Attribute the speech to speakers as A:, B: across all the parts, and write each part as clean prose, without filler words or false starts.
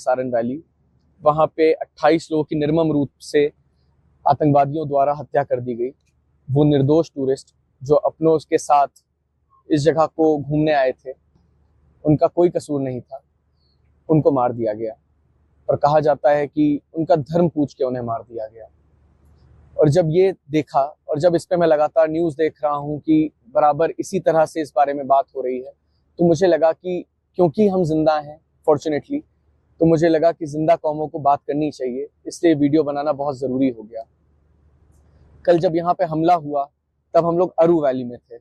A: Saran valley, वहां पे 28 लोगों की निर्मम रूप से आतंकवादियों द्वारा हत्या कर दी गई। वो निर्दोष टूरिस्ट जो अपनों के साथ इस जगह को घूमने आए थे, उनका कोई कसूर नहीं था, उनको मार दिया गया। और कहा जाता है कि उनका धर्म पूछ के उन्हें मार दिया गया। और जब ये देखा और जब इस पे मैं लगातार न्यूज़ देख रहा हूँ कि बराबर इसी तरह से इस बारे में बात हो रही है, तो मुझे लगा कि क्योंकि हम जिंदा हैं फॉर्चुनेटली, तो मुझे लगा कि जिंदा कौमों को बात करनी चाहिए, इसलिए वीडियो बनाना बहुत ज़रूरी हो गया। कल जब यहाँ पे हमला हुआ तब हम लोग अरू वैली में थे,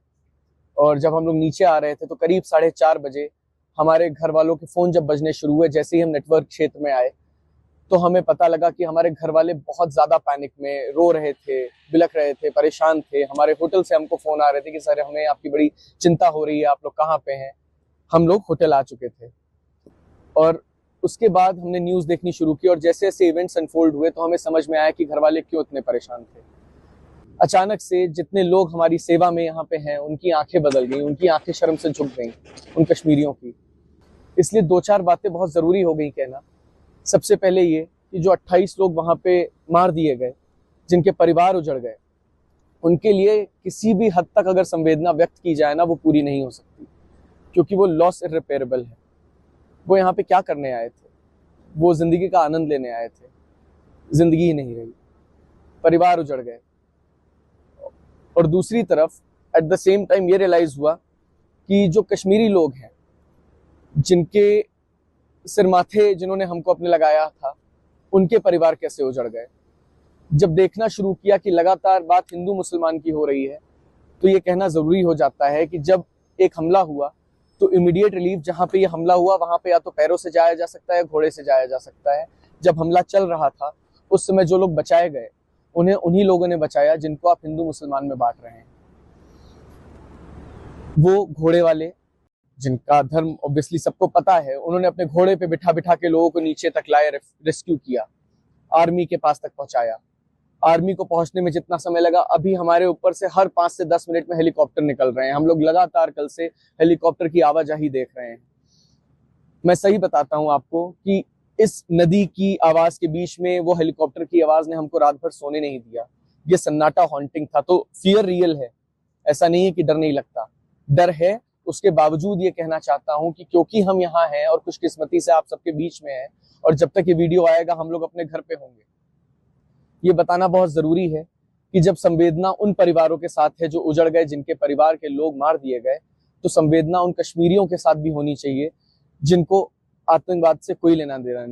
A: और जब हम लोग नीचे आ रहे थे तो करीब 4:30 बजे हमारे घर वालों के फ़ोन जब बजने शुरू हुए, जैसे ही हम नेटवर्क क्षेत्र में आए तो हमें पता लगा कि हमारे घर वाले बहुत ज़्यादा पैनिक में रो रहे थे, बिलख रहे थे, परेशान थे। हमारे होटल से हमको फ़ोन आ रहे थे कि सर हमें आपकी बड़ी चिंता हो रही है, आप लोग कहाँ पे हैं। हम लोग होटल आ चुके थे और उसके बाद हमने न्यूज़ देखनी शुरू की, और जैसे जैसे इवेंट्स अनफोल्ड हुए तो हमें समझ में आया कि घर वाले क्यों इतने परेशान थे। अचानक से जितने लोग हमारी सेवा में यहाँ पे हैं उनकी आंखें बदल गई, उनकी आंखें शर्म से झुक गई, उन कश्मीरियों की। इसलिए 2-4 बातें बहुत ज़रूरी हो गई कहना। सबसे पहले ये कि जो 28 लोग वहाँ पे मार दिए गए, जिनके परिवार उजड़ गए, उनके लिए किसी भी हद तक अगर संवेदना व्यक्त की जाए ना, वो पूरी नहीं हो सकती, क्योंकि वो लॉस इर्रिपेरेबल है। वो यहाँ पे क्या करने आए थे? वो जिंदगी का आनंद लेने आए थे, जिंदगी ही नहीं रही, परिवार उजड़ गए। और दूसरी तरफ एट द सेम टाइम ये रियलाइज हुआ कि जो कश्मीरी लोग हैं, जिनके सिर माथे जिन्होंने हमको अपने लगाया था, उनके परिवार कैसे उजड़ गए। जब देखना शुरू किया कि लगातार बात हिंदू मुसलमान की हो रही है, तो ये कहना जरूरी हो जाता है कि जब एक हमला हुआ तो इमीडिएट रिलीफ जहाँ पे ये हमला हुआ वहां पे या तो पैरों से जाया जा सकता है, घोड़े से जाया जा सकता है। जब हमला चल रहा था उस समय जो लोग बचाए गए, उन्हें उन्हीं लोगों ने बचाया जिनको आप हिंदू मुसलमान में बांट रहे हैं। वो घोड़े वाले, जिनका धर्म ऑब्वियसली सबको पता है, उन्होंने अपने घोड़े पे बिठा बिठा के लोगों को नीचे तक लाए, रेस्क्यू किया, आर्मी के पास तक पहुंचाया। आर्मी को पहुंचने में जितना समय लगा, अभी हमारे ऊपर से हर 5 से 10 मिनट में हेलीकॉप्टर निकल रहे हैं। हम लोग लगातार कल से हेलीकॉप्टर की आवाजाही देख रहे हैं। मैं सही बताता हूं आपको कि इस नदी की आवाज के बीच में वो हेलीकॉप्टर की आवाज ने हमको रात भर सोने नहीं दिया। ये सन्नाटा हॉन्टिंग था। तो फियर रियल है, ऐसा नहीं है कि डर नहीं लगता, डर है। उसके बावजूद ये कहना चाहता हूं कि क्योंकि हम यहाँ हैं और खुशकिस्मती से आप सबके बीच में हैं, और जब तक ये वीडियो आएगा हम लोग अपने घर पे होंगे, ये बताना बहुत जरूरी है कि जब संवेदना उन परिवारों के साथ है जो उजड़ गए, जिनके परिवार के लोग मार दिए गए, तो संवेदना उन कश्मीरियों के साथ भी होनी चाहिए जिनको आतंकवाद से कोई लेना देना नहीं।